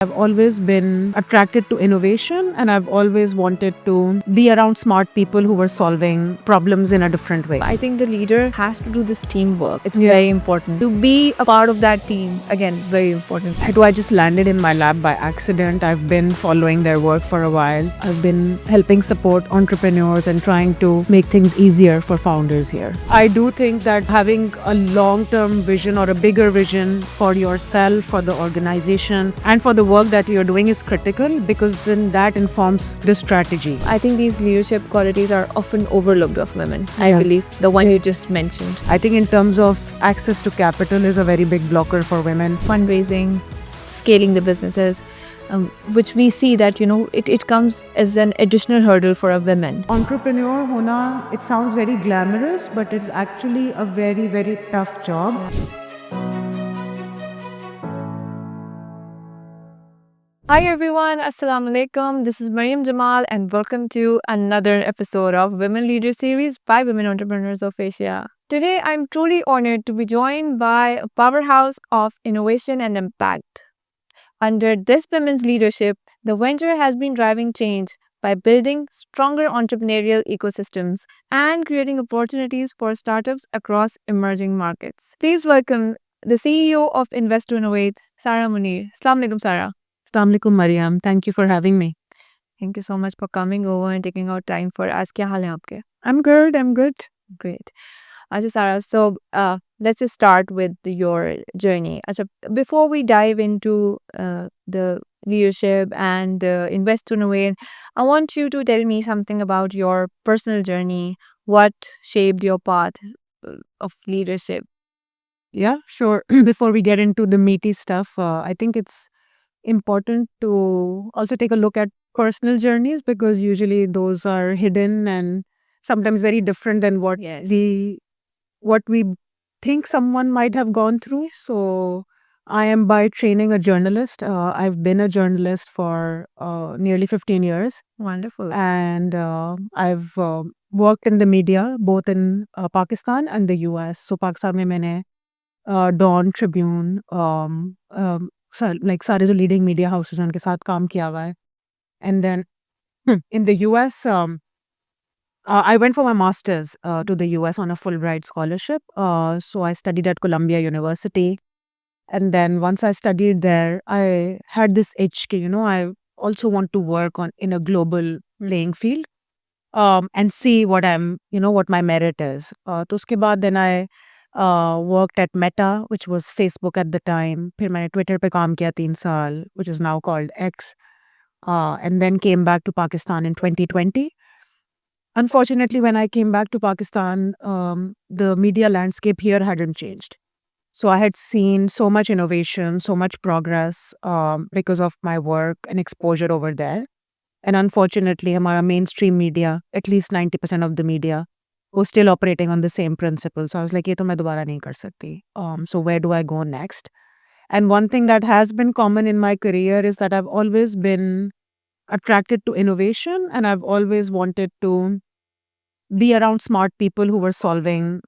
I've always been attracted to innovation and I've always wanted to be around smart people who were solving problems in a different way. I think the leader has to do this teamwork. It's Yeah. very important. To be a part of that team, again, very important. I just landed in my lab by accident. I've been following their work for a while. I've been helping support entrepreneurs and trying to make things easier for founders here. I do think that having a long-term vision or a bigger vision for yourself, for the organization, and for the work that you're doing is critical because then that informs the strategy. I think these leadership qualities are often overlooked of women. I Yeah. believe the one you just mentioned. I think in terms of access to capital is a very big blocker for women. Fundraising, scaling the businesses, which we see that, it comes as an additional hurdle for a woman. Entrepreneur hona, it sounds very glamorous, but it's actually a very, very tough job. Hi everyone, Assalamu alaikum. This is Mariam Jamal and welcome to another episode of Women Leader Series by Women Entrepreneurs of Asia. Today I'm truly honored to be joined by a powerhouse of innovation and impact. Under this women's leadership, the venture has been driving change by building stronger entrepreneurial ecosystems and creating opportunities for startups across emerging markets. Please welcome the CEO of Invest to Innovate, Sarah Munir. Assalamu alaikum, Sarah. Assalamu alaikum, Mariam. Thank you for having me. Thank you so much for coming over and taking out time for us. क्या हाल है आपके? I'm good. Great. Acha Sarah, so let's just start with your journey. Acha, before we dive into the leadership and invest to innovate, I want you to tell me something about your personal journey. What shaped your path of leadership? Yeah, sure. Before we get into the meaty stuff, I think it's important to also take a look at personal journeys because usually those are hidden and sometimes very different than Yes. what we think someone might have gone through. So I am by training a journalist. I've been a journalist for nearly 15 years Wonderful. and I've worked in the media both in Pakistan and the US. So Pakistan में मैंने Dawn, Tribune, like सारे जो leading media houses हैं उनके साथ काम किया हुआ है. And then in the US, I went for my master's to the US on a Fulbright scholarship. So I studied at Columbia University. And then once I studied there, I had this itch, I also want to work in a global playing field and see what my merit is. तो उसके बाद then I worked at Meta, which was Facebook at the time. फिर मैंने Twitter पे काम किया 3 साल, which is now called X. And then came back to Pakistan in 2020. Unfortunately, when I came back to Pakistan, the media landscape here hadn't changed. So I had seen so much innovation, so much progress because of my work and exposure over there. And unfortunately, our mainstream media, at least 90% of the media, was still operating on the same principles. So I was like, ये तो मैं दोबारा नहीं कर सकती. So where do I go next? And one thing that has been common in my career is that I've always been attracted to innovation and I've always wanted to be around smart people who were solving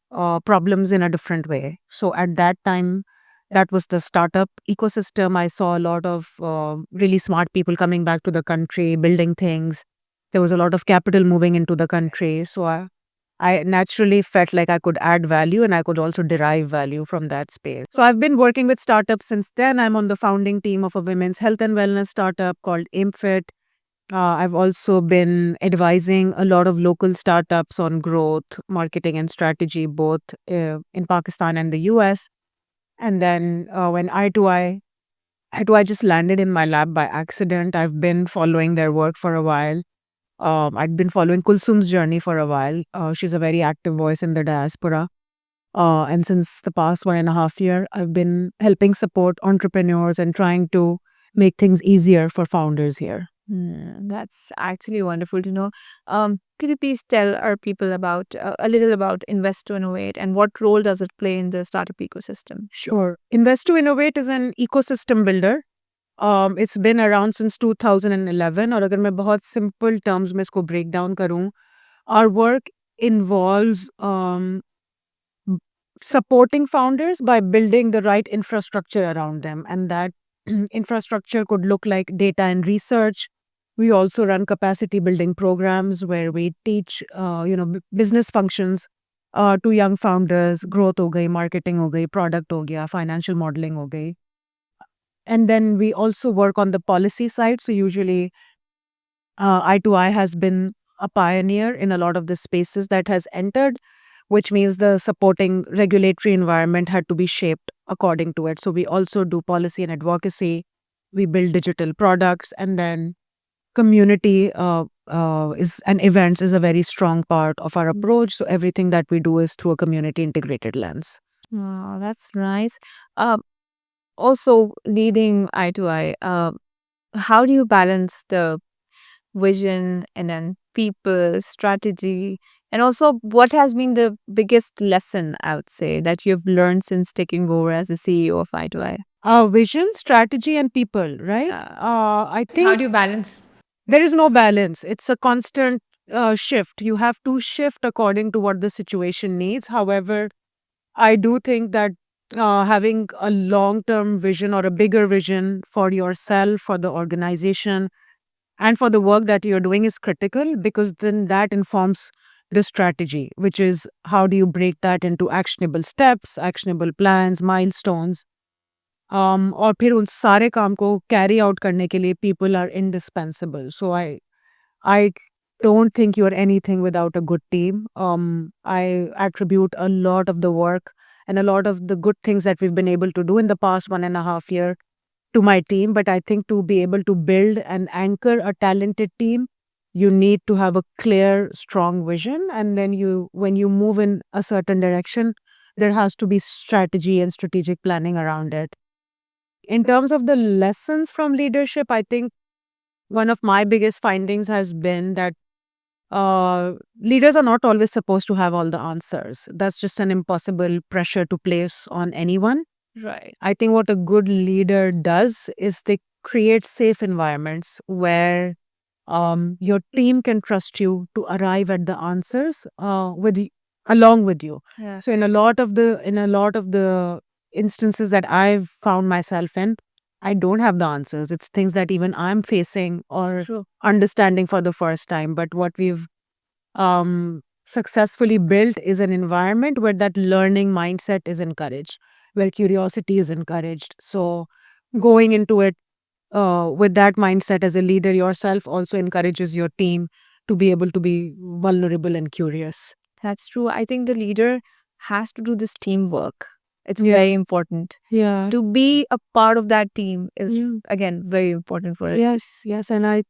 problems in a different way. So at that time, that was the startup ecosystem. I saw a lot of really smart people coming back to the country, building things. There was a lot of capital moving into the country. So I naturally felt like I could add value and I could also derive value from that space. So I've been working with startups since then. I'm on the founding team of a women's health and wellness startup called AimFit. I've also been advising a lot of local startups on growth, marketing, and strategy, both in Pakistan and the US. And then when I2I just landed in my lab by accident. I've been following their work for a while. I'd been following Kulsum's journey for a while. She's a very active voice in the diaspora. And since the past 1.5 years, I've been helping support entrepreneurs and trying to make things easier for founders here. That's actually wonderful to know. Could you please tell our people about a little about Invest to Innovate and what role does it play in the startup ecosystem? Sure. Invest to Innovate is an ecosystem builder. It's been around since 2011 और अगर मैं बहुत simple terms में इसको break down करूँ, our work involves supporting founders by building the right infrastructure around them and that infrastructure could look like data and research. We also run capacity building programs where we teach, business functions to young founders. Growth हो गई, marketing हो गई, product हो गया, financial modeling हो गई. And then we also work on the policy side. So usually I2I has been a pioneer in a lot of the spaces that has entered, which means the supporting regulatory environment had to be shaped according to it. So we also do policy and advocacy. We build digital products, and then community is and events is a very strong part of our approach. So everything that we do is through a community integrated lens. Oh, that's nice. Uh, Also, leading eye to eye, how do you balance the vision and then people, strategy, and also what has been the biggest lesson, I would say, that you've learned since taking over as the CEO of Eye to Eye? Vision, strategy, and people, right? Yeah. I How think do you balance? there is no balance. It's a constant shift. You have to shift according to what the situation needs. However, I do think that having a long term vision or a bigger vision for yourself, for the organization, and for the work that you're doing is critical, because then that informs the strategy, which is how do you break that into actionable steps, actionable plans, milestones. और फिर उन सारे काम को carry out करने के लिए people are indispensable. So I don't think you're anything without a good team. I attribute a lot of the work and a lot of the good things that we've been able to do in the past 1.5 year to my team. But I think to be able to build and anchor a talented team, you need to have a clear, strong vision. And then when you move in a certain direction, there has to be strategy and strategic planning around it. In terms of the lessons from leadership, I think one of my biggest findings has been that leaders are not always supposed to have all the answers. That's just an impossible pressure to place on anyone. Right. I think what a good leader does is they create safe environments where your team can trust you to arrive at the answers along with you. Yeah. So in a lot of the instances that I've found myself in, I don't have the answers. It's things that even I'm facing or True. understanding for the first time. But what we've successfully built is an environment where that learning mindset is encouraged, where curiosity is encouraged. So going into it with that mindset as a leader yourself also encourages your team to be able to be vulnerable and curious. That's true. I think the leader has to do this teamwork. It's Yeah. very important. Yeah. To be a part of that team is, Yeah. again, very important for it. Yes, and I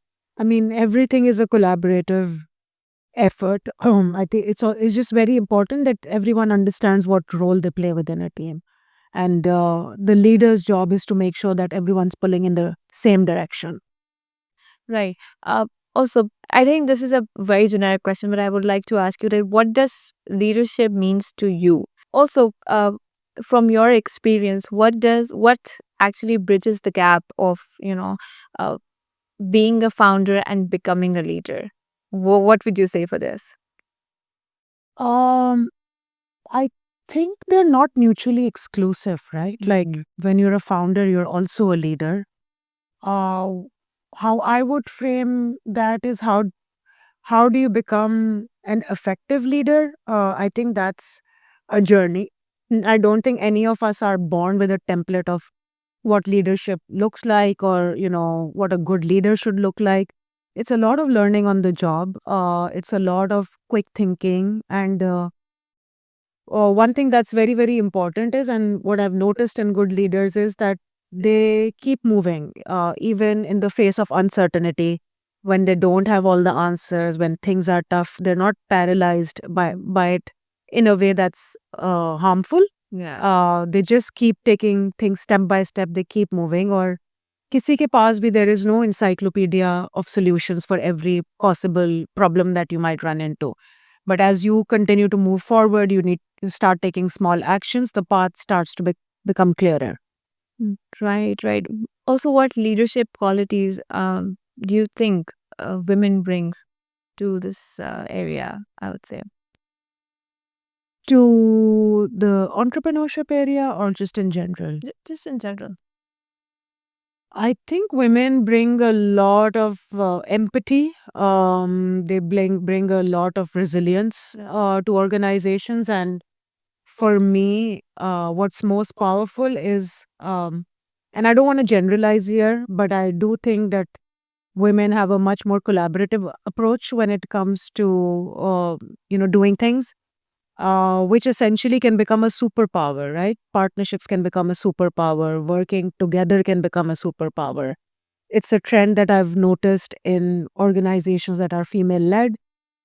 mean everything is a collaborative effort. I think it's just very important that everyone understands what role they play within a team, and the leader's job is to make sure that everyone's pulling in the same direction. Right. Also, I think this is a very generic question, but I would like to ask you that what does leadership means to you? Also, from your experience, what actually bridges the gap of uh, being a founder and becoming a leader? What would you say for this? Um, I think they're not mutually exclusive, right? Like when you're a founder, you're also a leader. Uh, how I would frame that is how do you become an effective leader? I think that's a journey. I don't think any of us are born with a template of what leadership looks like, or what a good leader should look like. It's a lot of learning on the job. It's a lot of quick thinking, and one thing that's very, very important is, and what I've noticed in good leaders is that they keep moving, even in the face of uncertainty. When they don't have all the answers, when things are tough, they're not paralyzed by it in a way that's harmful. Yeah. They just keep taking things step by step. They keep moving. Or किसी के पास भी there is no encyclopedia of solutions for every possible problem that you might run into. But as you continue to move forward, you need to start taking small actions. The path starts to become clearer. Right, right. Also, what leadership qualities do you think women bring to this area? I would say. To the entrepreneurship area or just in general? Just in general. I think women bring a lot of empathy. They bring a lot of resilience to organizations. And for me, what's most powerful is, and I don't want to generalize here, but I do think that women have a much more collaborative approach when it comes to, doing things, which essentially can become a superpower, right? Partnerships can become a superpower. Working together can become a superpower. It's a trend that I've noticed in organizations that are female led.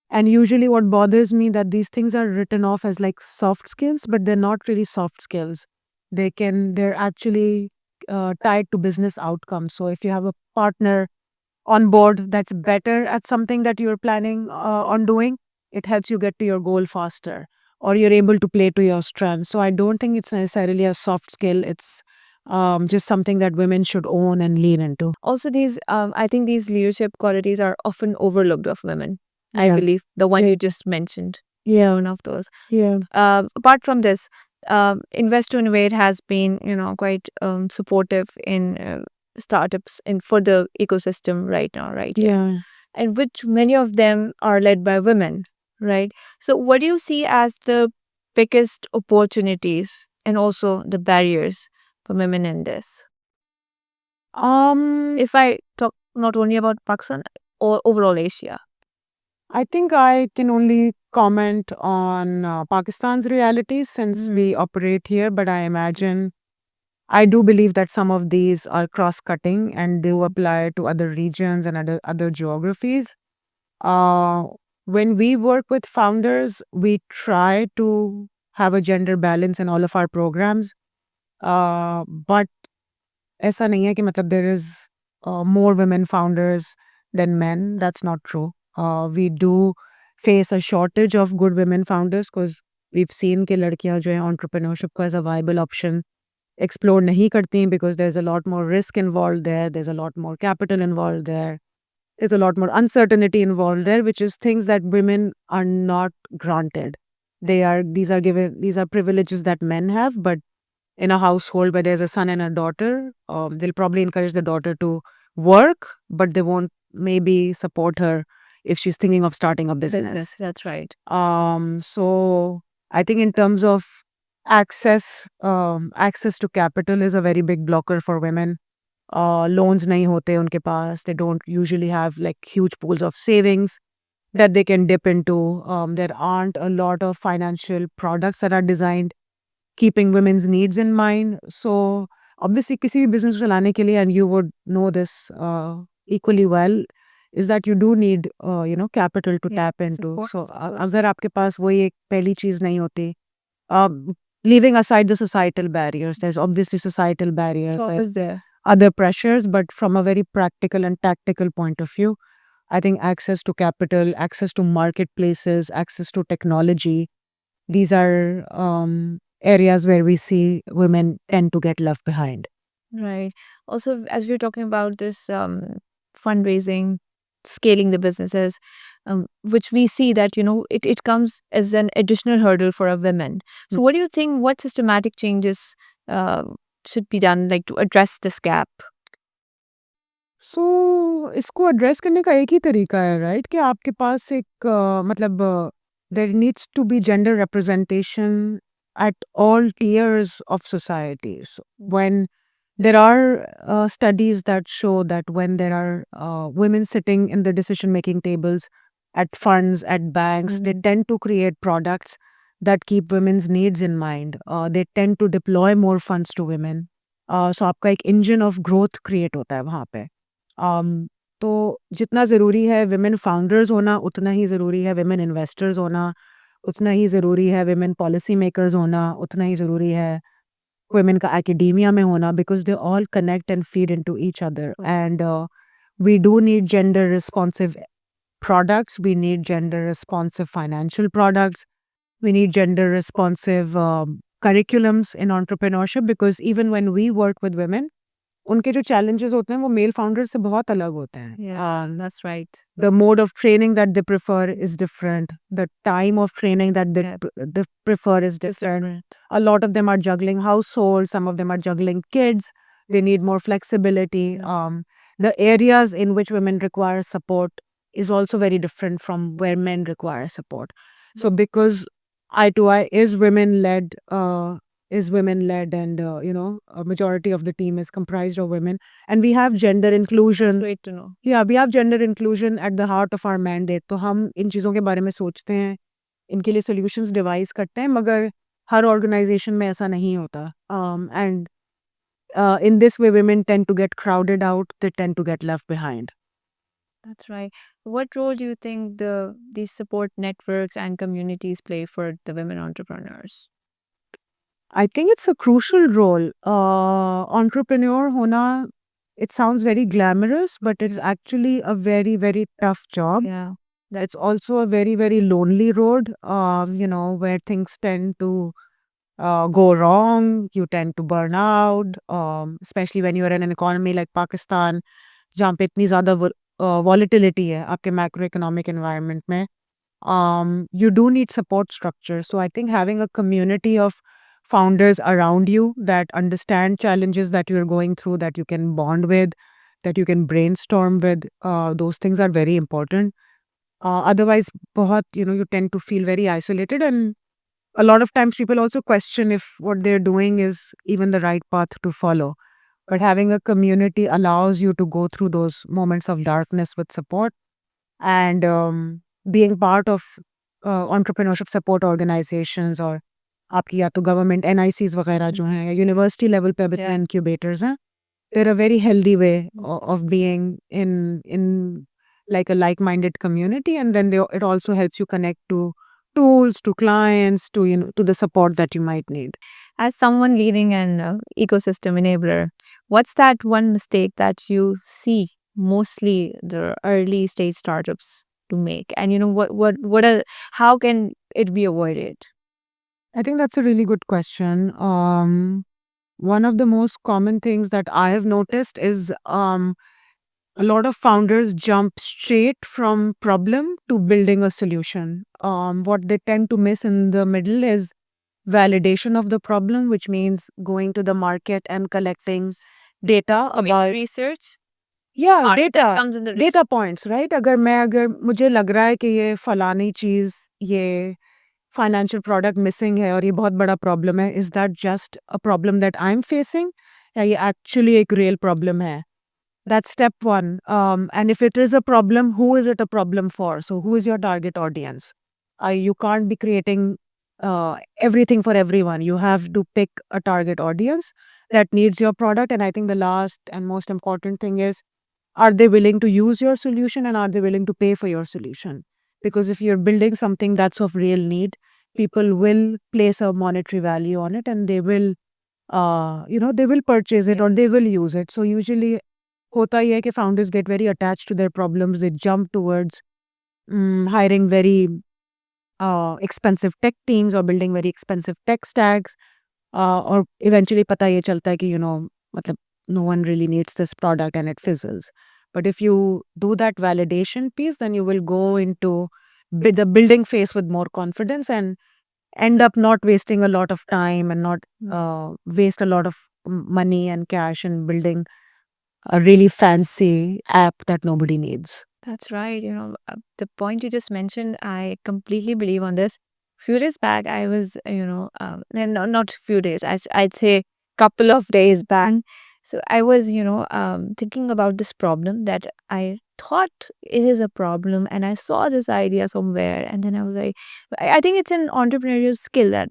And usually what bothers me that these things are written off as like soft skills, but they're not really soft skills. They're actually tied to business outcomes. So if you have a partner on board that's better at something that you're planning on doing, it helps you get to your goal faster, or you're able to play to your strengths. So I don't think it's necessarily a soft skill. It's just something that women should own and lean into. Also, I think these leadership qualities are often overlooked of women. I Yeah. believe the one Yeah. you just mentioned, Yeah. one of those. Yeah. Apart from this, Invest to Innovate has been, quite supportive in startups and for the ecosystem right now, right? Yeah. And which many of them are led by women, right? So, what do you see as the biggest opportunities and also the barriers for women in this? Um, If I talk not only about Pakistan or overall Asia. I think I can only comment on Pakistan's reality since we operate here, but I do believe that some of these are cross cutting and do apply to other regions and other geographies. Uh, when we work with founders, we try to have a gender balance in all of our programs. But ऐसा नहीं है कि मतलब there is more women founders than men. That's not true. We do face a shortage of good women founders because we've seen कि लड़कियां जो है entrepreneurship को as a viable option explore nahi karti because there's a lot more risk involved there. There's a lot more capital involved there. There's a lot more uncertainty involved there, which is things that women are not granted. These are privileges that men have, but in a household where there's a son and a daughter, they'll probably encourage the daughter to work, but they won't maybe support her if she's thinking of starting a business. That's right. So I think in terms of access to capital is a very big blocker for women. Loans nahi hote unke paas. They don't usually have like huge pools of savings that they can dip into. There aren't a lot of financial products that are designed keeping women's needs in mind. So obviously किसी भी business चलाने के लिए, and you would know this equally well, is that you do need capital to tap into. So अगर आपके पास वही एक पहली चीज नहीं होती, uh, leaving aside the societal barriers, there's obviously societal barriers, So there's is there. other pressures, but from a very practical and tactical point of view, I think access to capital, access to marketplaces, access to technology, these are areas where we see women tend to get left behind. Right. Also, as we're talking about this fundraising, scaling the businesses, which we see that, it comes as an additional hurdle for a women. So, what do you think? What systematic changes uh, should be done, like to address this gap? सो इसको address करने का एक ही तरीका है, right? कि आपके पास एक मतलब there needs to be gender representation at all tiers of society. So when there are studies that show that when there are women sitting in the decision making tables at funds, at banks, they tend to create products that keep women's needs in mind. They tend to deploy more funds to women. So आपका एक engine of growth create होता है वहाँ पे. तो जितना ज़रूरी है विमेन फाउंडर्स होना, उतना ही ज़रूरी है विमेन इन्वेस्टर्स होना, उतना ही ज़रूरी है विमेन पॉलिसी मेकर्स होना, उतना ही ज़रूरी है women का academia में होना, because they all connect and feed into each other. And we do need gender responsive products. We need gender responsive financial products. We need gender responsive curriculums in entrepreneurship, because even when we work with women, उनके जो challenges होते हैं वो male founders से बहुत अलग होते हैं. Yeah, that's right. The mode of training that they prefer is different. The time of training that they prefer is different. A lot of them are juggling households. Some of them are juggling kids. they need more flexibility. The areas in which women require support is also very different from where men require support. So because I2I is women led, and a majority of the team is comprised of women, and we have gender It's inclusion. great to know. Yeah, we have gender inclusion at the heart of our mandate. तो हम इन चीज़ों के बारे में सोचते हैं, इनके लिए सॉल्यूशंस डिवाइस करते हैं, मगर हर ऑर्गेनाइजेशन में ऐसा नहीं होता. And in this way, women tend to get crowded out. They tend to get left behind. That's right. What role do you think these support networks and communities play for the women entrepreneurs? I think it's a crucial role. Entrepreneur hona, it sounds very glamorous, but it's actually a very, very tough job. Yeah. It's also a very, very lonely road, where things tend to go wrong. You tend to burn out, especially when you're in an economy like Pakistan, जहाँ पे इतनी ज़्यादा volatility है आपके macroeconomic environment में. You do need support structure. So I think having a community of founders around you that understand challenges that you're going through, that you can bond with, that you can brainstorm with, those things are very important. Otherwise, you tend to feel very isolated, and a lot of times people also question if what they're doing is even the right path to follow. But having a community allows you to go through those moments of darkness with support. And being part of entrepreneurship support organizations, और आपकी या तो government NICs वगैरह जो हैं, या university level पे भी incubators हैं, they're a very healthy way of being in like a like-minded community, and then it also helps you connect to tools, to clients, to the support that you might need. As someone leading an ecosystem enabler, what's that one mistake that you see mostly the early stage startups to make? And how can it be avoided? I think that's a really good question. One of the most common things that I have noticed is a lot of founders jump straight from problem to building a solution. What they tend to miss in the middle is validation of the problem, which means going to the market and collecting data about Research? yeah, That data comes in the data points, right? अगर मुझे लग रहा है कि ये फलानी चीज़, ये financial product missing है और ये बहुत बड़ा problem है, is that just a problem that I'm facing, या ये actually एक real problem है? That's step one. And if it is a problem, who is it a problem for? So who is your target audience? You can't be creating everything for everyone. You have to pick a target audience that needs your product. And I think the last and most important thing is, are they willing to use your solution, and are they willing to pay for your solution? Because if you're building something that's of real need, people will place a monetary value on it, and they will they will purchase it or they will use it. So usually होता ही है कि founders get very attached to their problems. They jump towards hiring very expensive tech teams or building very expensive tech stacks. Or eventually पता ये चलता है कि मतलब no one really needs this product and it fizzles. But if you do that validation piece, then you will go into the building phase with more confidence and end up not wasting a lot of time and not waste a lot of money and cash in building a really fancy app that nobody needs. That's right. The point you just mentioned, I completely believe on this. Few days back, I was, not few days, I'd say couple of days back. So I was, thinking about this problem that I thought it is a problem, and I saw this idea somewhere, and then I was like, I think it's an entrepreneurial skill that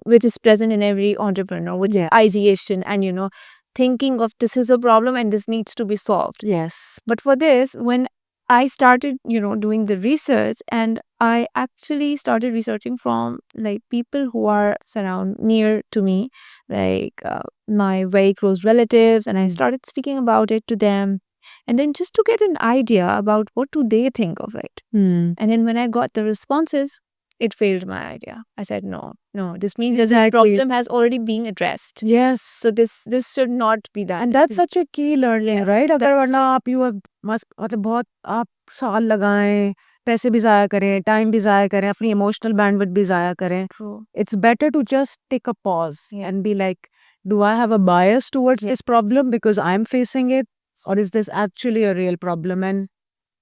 which is present in every entrepreneur, which is ideation and thinking of this is a problem and this needs to be solved. Yes. But for this, when I started, doing the research, and I actually started researching from like people who are surround near to me, like my very close relatives, and I started speaking about it to them, and then just to get an idea about what do they think of it. And then when I got the responses, it failed my idea. I said, no, this means that the Exactly. problem has already been addressed. Yes. So this should not be done. And that's such a key learning, Yes, right? अगर वरना आप मतलब बहुत आप साल लगाएं, पैसे भी ज़ाया करें, टाइम भी ज़ाया करें, अपनी इमोशनल बैंडविड्थ भी ज़ाया करें. True. It's better to just take a pause Yeah. and be like, do I have a bias towards Yeah. this problem because I'm facing it, or is this actually a real problem? And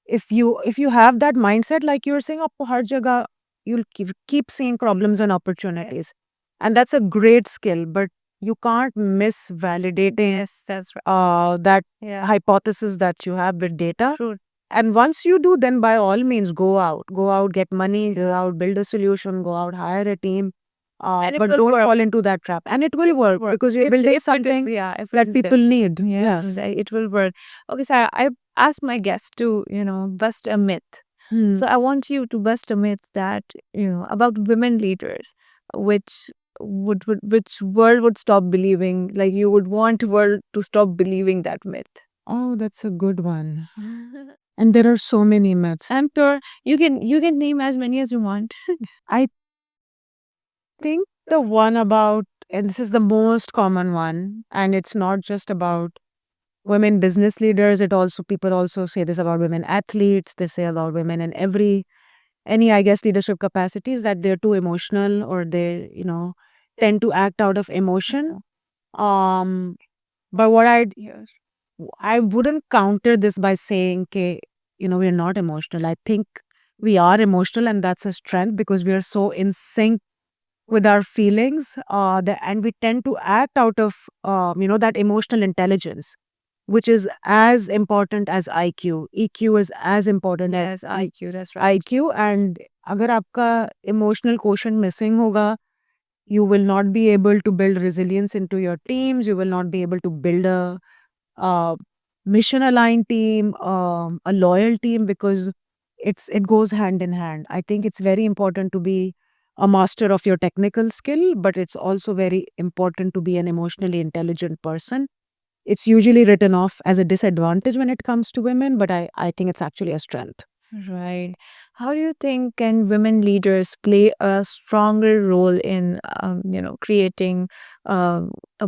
if you have that mindset, like you were saying, आपको हर जगह you'll keep seeing problems and opportunities, and that's a great skill. But you can't miss validating Yes, that's right. that Yeah, hypothesis that you have with data. true. And once you do, then by all means, go out, get money, go out, build a solution, go out, hire a team. And it But will don't work. fall into that trap. And it will work because you're building If it is, something yeah, if it that is people need. yeah, Yes. it will work. Okay, so I asked my guests to, bust a myth. Hmm. So I want you to bust a myth that, about women leaders, which which world would stop believing, like you would want world to stop believing that myth. Oh, that's a good one. And there are so many myths. I'm sure you can name as many as you want. I think the one about, and this is the most common one, and it's not just about women business leaders. It also, people also say this about women athletes. They say about women in any, I guess, leadership capacities, that they're too emotional, or they, tend to act out of emotion. Um, but what Yes. I wouldn't counter this by saying, okay, we're not emotional. I think we are emotional, and that's a strength because we are so in sync with our feelings, and we tend to act out of, that emotional intelligence, which is as important as IQ. EQ is as important as Yes, IQ, that's right. IQ. And अगर आपका emotional quotient missing होगा, you will not be able to build resilience into your teams. You will not be able to build a mission aligned team, a loyal team, because it goes hand in hand. I think it's very important to be a master of your technical skill, but it's also very important to be an emotionally intelligent person. It's usually written off as a disadvantage when it comes to women, but I think it's actually a strength. Right. How do you think can women leaders play a stronger role in, creating,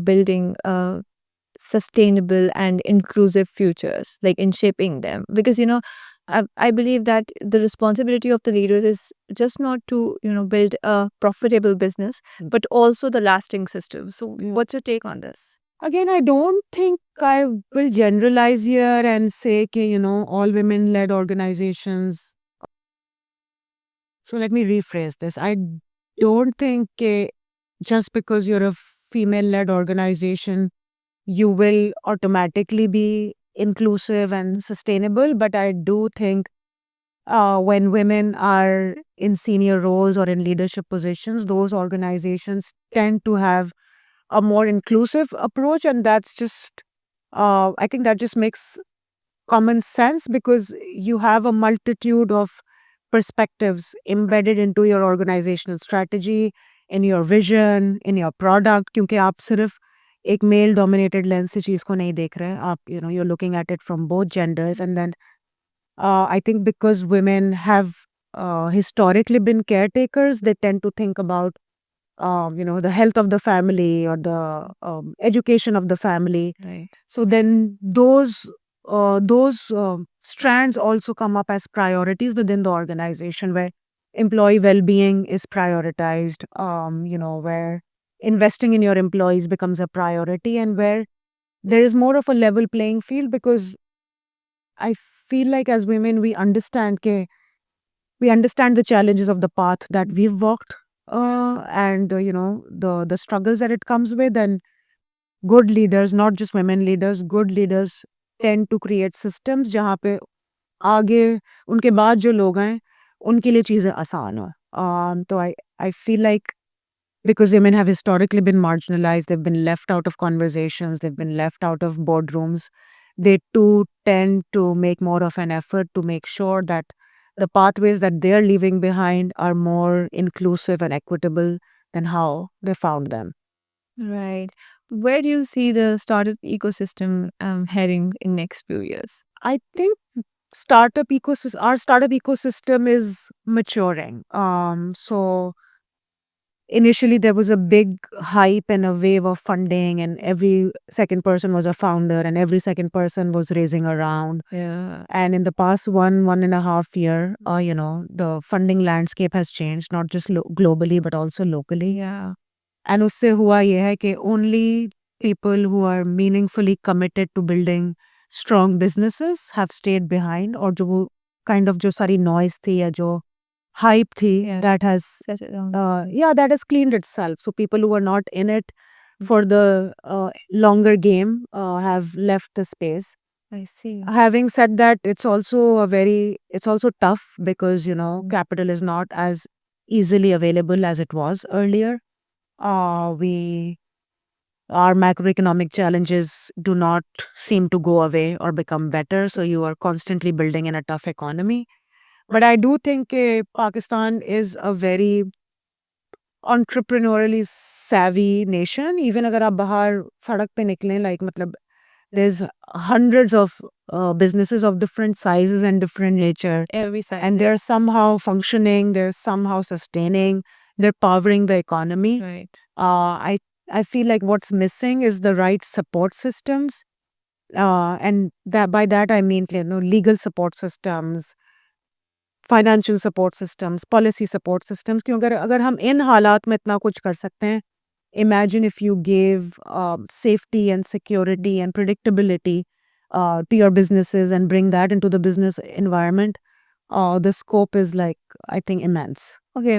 building sustainable and inclusive futures, like in shaping them? Because, I believe that the responsibility of the leaders is just not to, build a profitable business, but also the lasting system. So, what's your take on this? Again, I don't think I will generalize here and say, कि, all women led organizations. So let me rephrase this. I don't think just because you're a female led organization, you will automatically be inclusive and sustainable. But I do think when women are in senior roles or in leadership positions, those organizations tend to have a more inclusive approach. And that's just, I think that just makes common sense because you have a multitude of perspectives embedded into your organizational strategy, in your vision, in your product. क्योंकि आप सिर्फ एक male dominated lens से चीज को नहीं देख रहे हैं, आप you're looking at it from both genders. And then I think because women have historically been caretakers, they tend to think about the health of the family, or the education of the family. Right. So then those strands also come up as priorities within the organization, where employee well-being is prioritized, where investing in your employees becomes a priority, and where there is more of a level playing field. Because I feel like as women, we understand the challenges of the path that we've walked, and the struggles that it comes with. And good leaders, not just women leaders, good leaders tend to create systems जहाँ पे आगे उनके बाद जो लोग हैं उनके लिए चीज़ें आसान हो. तो I feel like because women have historically been marginalized, they've been left out of conversations, they've been left out of boardrooms. They too tend to make more of an effort to make sure that the pathways that they're leaving behind are more inclusive and equitable than how they found them. Right. Where do you see the startup ecosystem heading in next few years? I think our startup ecosystem is maturing. So initially there was a big hype and a wave of funding, and every second person was a founder, and every second person was raising around. Yeah. And in the past 1.5 year, the funding landscape has changed, not just globally but also locally. Yeah. And उससे हुआ ये है कि only people who are meaningfully committed to building strong businesses have stayed behind, और जो वो kind of जो सारी noise थी या जो hype थी, Yeah. that has Set it down. that has cleaned itself. So people who are not in it for the longer game have left the space. I see. Having said that, it's also tough because, capital is not as easily available as it was earlier. We Our macroeconomic challenges do not seem to go away or become better. So you are constantly building in a tough economy. But I do think Pakistan is a very entrepreneurially savvy nation. Even अगर आप बाहर सड़क पे निकलें, like मतलब there's hundreds of businesses of different sizes and different nature, Every side. and they're somehow functioning, they're somehow sustaining, they're powering the economy. Right. I feel like what's missing is the right support systems, and that by that I mean, legal support systems, financial support systems, policy support systems, क्यों अगर अगर हम इन हालात में इतना कुछ कर सकते हैं, imagine if you gave safety and security and predictability to your businesses and bring that into the business environment. The scope is, like, I think, immense. Okay,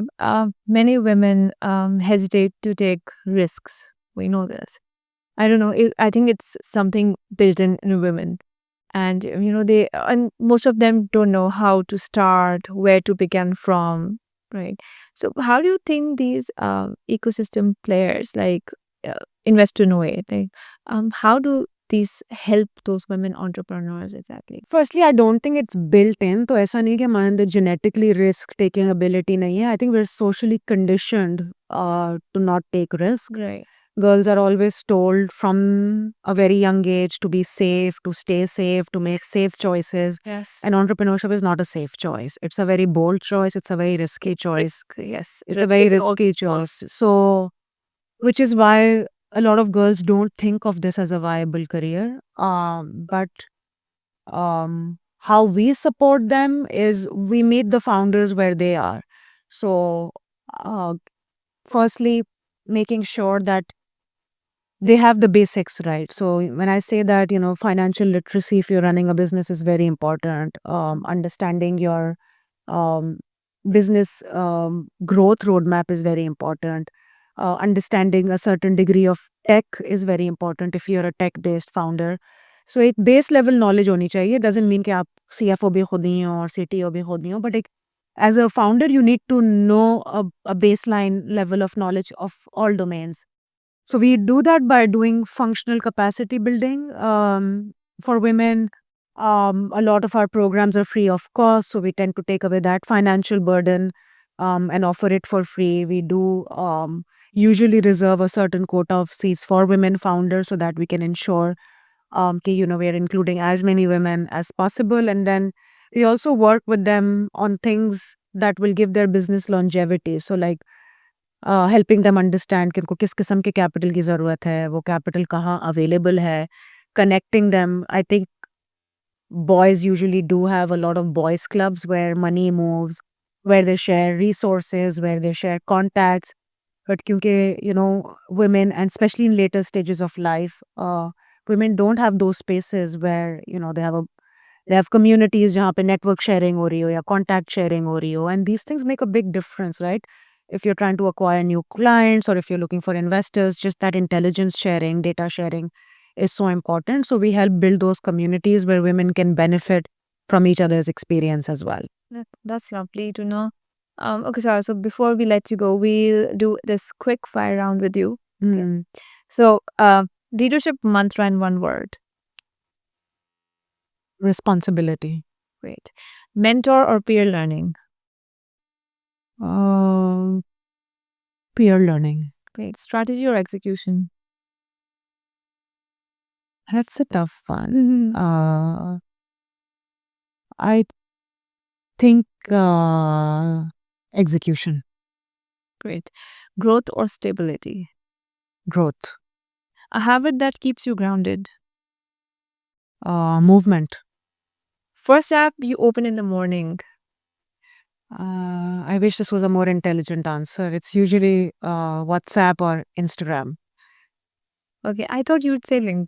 many women hesitate to take risks. We know this. I don't know. I think it's something built in women. And most of them don't know how to start, where to begin from, right? So how do you think these ecosystem players like invest to know it? Like, how do these help those women entrepreneurs exactly? Firstly, I don't think it's built in. तो ऐसा नहीं कि हमारे अंदर genetically risk taking ability नहीं है. I think we're socially conditioned to not take risk. Right. Girls are always told from a very young age to be safe, to stay safe, to make safe choices. Yes. And entrepreneurship is not a safe choice. It's a very bold choice. It's a very risky choice. Yes. It's a very risky choice. So, which is why a lot of girls don't think of this as a viable career. But how we support them is we meet the founders where they are. So, firstly, making sure that they have the basics right. So when I say that, financial literacy, if you're running a business, is very important. Understanding your business growth roadmap is very important. Understanding a certain degree of tech is very important if you're a tech-based founder. So एक base level knowledge होनी चाहिए. Doesn't mean कि आप CFO भी खुद ही हो और CTO भी खुद ही हो, but as a founder, you need to know a baseline level of knowledge of all domains. So we do that by doing functional capacity building for women. A lot of our programs are free of cost, so we tend to take away that financial burden and offer it for free. We do usually reserve a certain quota of seats for women founders so that we can ensure we are including as many women as possible. And then we also work with them on things that will give their business longevity. So like helping them understand कि उनको किस किस्म के capital की ज़रूरत है, वो capital कहाँ अवेलेबल है, connecting them. I think boys usually do have a lot of boys clubs where money moves, where they share resources, where they share contacts. But क्योंकि women, and especially in later stages of life, women don't have those spaces where they have communities जहाँ पे network sharing हो रही हो या contact sharing हो रही हो, and these things make a big difference, right? If you're trying to acquire new clients or if you're looking for investors, just that intelligence sharing, data sharing is so important. So we help build those communities where women can benefit from each other's experience as well. That's lovely to know. Okay, Sarah, so before we let you go, we'll do this quick fire round with you. Hmm. So, leadership mantra in one word. Responsibility. Great. Mentor or peer learning. Peer learning. Great. Strategy or execution. That's a tough one. I think execution. Great. Growth or stability. Growth. A habit that keeps you grounded. Movement. First app you open in the morning. I wish this was a more intelligent answer. It's usually WhatsApp or Instagram. Okay, I thought you would say LinkedIn.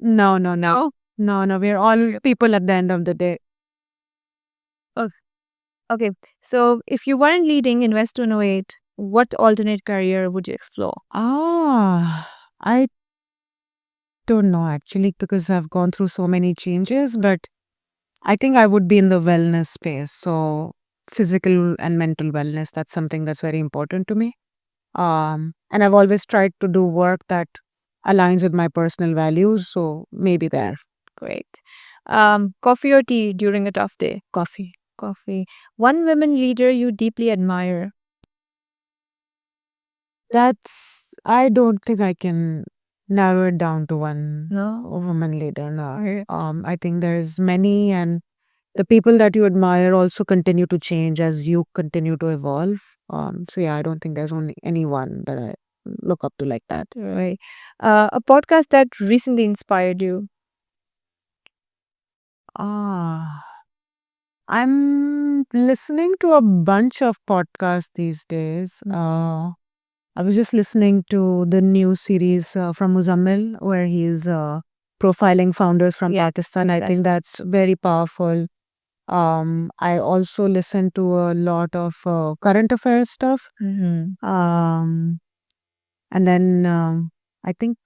No, no, no. No? No, we're all people at the end of the day. Okay. Okay. So if you weren't leading Invest 208, what alternate career would you explore? I don't know actually because I've gone through so many changes, but I think I would be in the wellness space. So physical and mental wellness, that's something that's very important to me. And I've always tried to do work that aligns with my personal values. So maybe there. Great. Coffee or tea during a tough day? Coffee. Coffee. One women leader you deeply admire? I don't think I can narrow it down to one No? woman leader. No. Okay. I think there's many, and the people that you admire also continue to change as you continue to evolve. So yeah, I don't think there's only anyone that I look up to like that. Right. A podcast that recently inspired you? Ah, I'm listening to a bunch of podcasts these days. I was just listening to the new series from Muzammil, where he's profiling founders from Pakistan. I think that's very powerful. I also listen to a lot of current affairs stuff. Mm-hmm. And then I think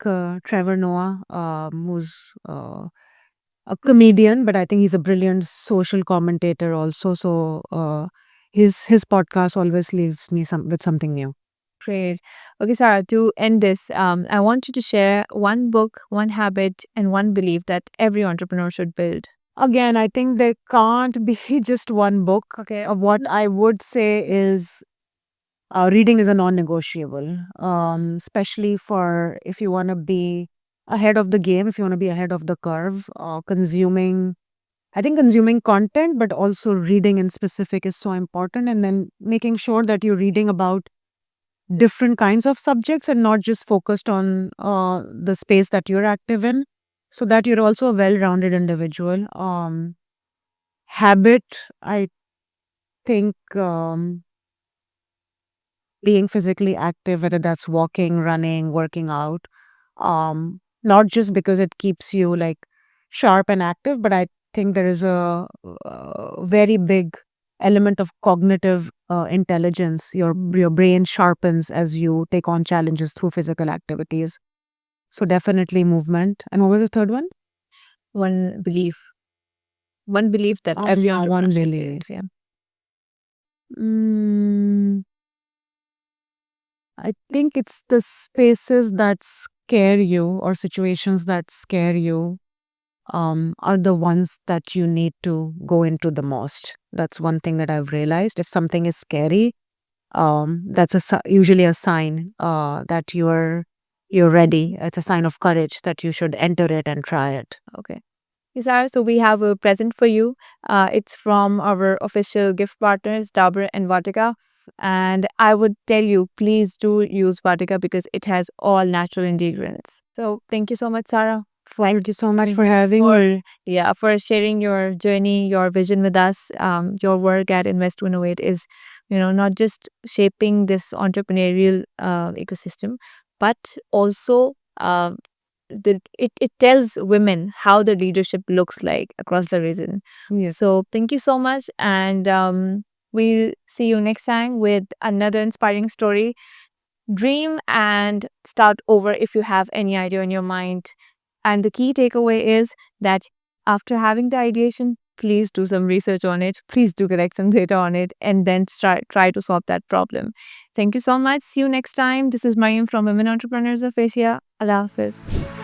Trevor Noah, who's a comedian, but I think he's a brilliant social commentator also. So his podcast always leaves me with something new. Great. Okay, Sarah, to end this, I want you to share one book, one habit, and one belief that every entrepreneur should build. Again, I think there can't be just one book. Okay. What I would say is reading is a non-negotiable, especially for if you want to be ahead of the game, if you want to be ahead of the curve. I think consuming content, but also reading in specific is so important. And then making sure that you're reading about different kinds of subjects and not just focused on the space that you're active in, so that you're also a well-rounded individual. Habit, I think being physically active, whether that's walking, running, working out, not just because it keeps you like sharp and active, but I think there is a very big element of cognitive intelligence. Your brain sharpens as you take on challenges through physical activities. So definitely movement. And what was the third one? One belief. One belief that Oh, every yeah, entrepreneur one should belief. build. Yeah. Mm, I think it's the spaces that scare you or situations that scare you are the ones that you need to go into the most. That's one thing that I've realized. If something is scary, that's usually a sign that you're ready. It's a sign of courage that you should enter it and try it. Okay. Isara, so we have a present for you. It's from our official gift partners, Dabur and Vatika. And I would tell you, please do use Vatika because it has all natural ingredients. So thank you so much, Sarah. Thank you so much for having me. Yeah, for sharing your journey, your vision with us. Your work at Invest to Innovate is, not just shaping this entrepreneurial ecosystem, but also it tells women how the leadership looks like across the region. Yes. So thank you so much, and we'll see you next time with another inspiring story. Dream and start over if you have any idea in your mind. And the key takeaway is that after having the ideation, please do some research on it. Please do collect some data on it and then try to solve that problem. Thank you so much. See you next time. This is Mayim from Women Entrepreneurs of Asia. Allah Hafiz.